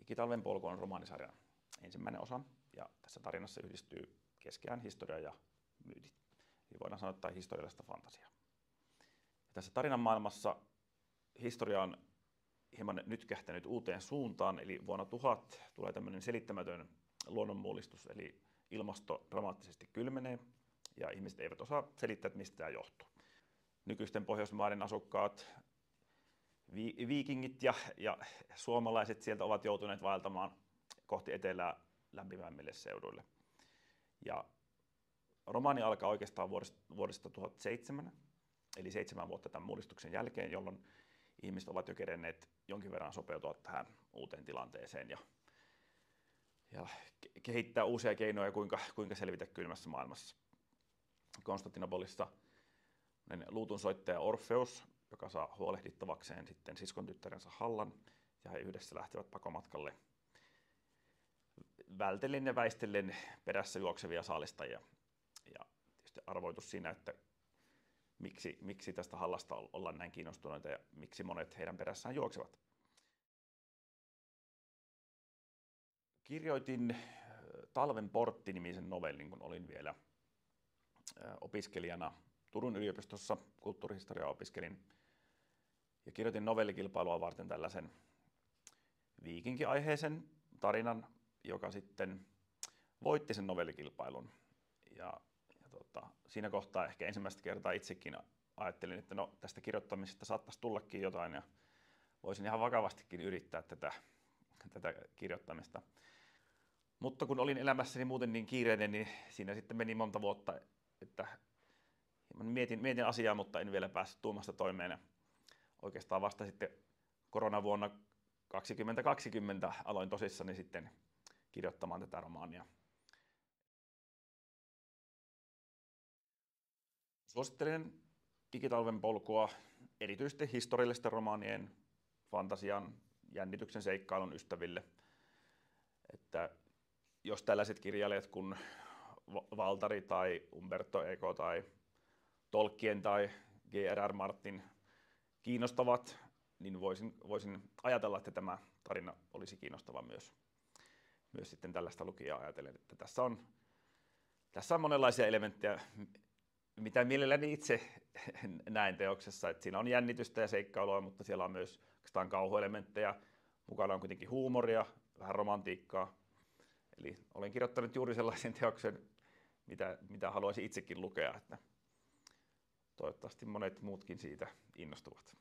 Ikitalven polku on romaanisarjan ensimmäinen osa, ja tässä tarinassa yhdistyy keskeään historia ja myytit. Eli voidaan sanoa, että historiallista fantasiaa. Ja tässä tarinan maailmassa historia on hieman nytkähtänyt uuteen suuntaan, eli vuonna 1000 tulee tämmöinen selittämätön luonnonmullistus, eli ilmasto dramaattisesti kylmenee, ja ihmiset eivät osaa selittää, että mistä tämä johtuu. Nykyisten Pohjoismaiden asukkaat, viikingit ja suomalaiset sieltä ovat joutuneet vaeltamaan kohti etelää lämpimämmille seuduille. Ja romaani alkaa oikeastaan vuodesta 1007, eli 7 vuotta tämän mullistuksen jälkeen, jolloin ihmiset ovat jo kerenneet jonkin verran sopeutua tähän uuteen tilanteeseen ja kehittää uusia keinoja, kuinka selvitä kylmässä maailmassa. Konstantinopolissa luutunsoittaja Orfeus, joka saa huolehdittavakseen sitten siskon tyttärensä Hallan, ja he yhdessä lähtevät pakomatkalle vältellen ja väistellen perässä juoksevia saalistajia. Ja tietysti arvoitus siinä, että miksi tästä Hallasta ollaan näin kiinnostuneita ja miksi monet heidän perässään juoksevat. Kirjoitin Talven portti-nimisen novellin, kun olin vielä opiskelijana Turun yliopistossa, kulttuurihistoriaa opiskelin. Ja kirjoitin novellikilpailua varten tällaisen viikinkiaiheisen tarinan, joka sitten voitti sen novellikilpailun. Siinä kohtaa ehkä ensimmäistä kertaa itsekin ajattelin, että no, tästä kirjoittamisesta saattaisi tullakin jotain ja voisin ihan vakavastikin yrittää tätä kirjoittamista. Mutta kun olin elämässäni muuten niin kiireinen, niin siinä sitten meni monta vuotta, että mietin asiaa, mutta en vielä päässyt tuumasta toimeen. Ja oikeastaan vasta sitten koronavuonna 2020 aloin tosissani sitten kirjoittamaan tätä romaania. Suosittelen Ikitalven polkua erityisesti historiallisten romaanien, fantasian, jännityksen seikkailun ystäville. Että jos tällaiset kirjailijat kuin Valtari tai Umberto Eco tai Tolkien tai J.R.R. Martin kiinnostavat, niin voisin ajatella, että tämä tarina olisi kiinnostava myös sitten tällaista lukijaa ajatellen. Että tässä on monenlaisia elementtejä, mitä mielelläni itse näen teoksessa. Että siinä on jännitystä ja seikkailua, mutta siellä on myös oikeastaan kauhuelementtejä. Mukana on kuitenkin huumoria, vähän romantiikkaa. Eli olen kirjoittanut juuri sellaisen teoksen, mitä haluaisin itsekin lukea. Että toivottavasti monet muutkin siitä innostuvat.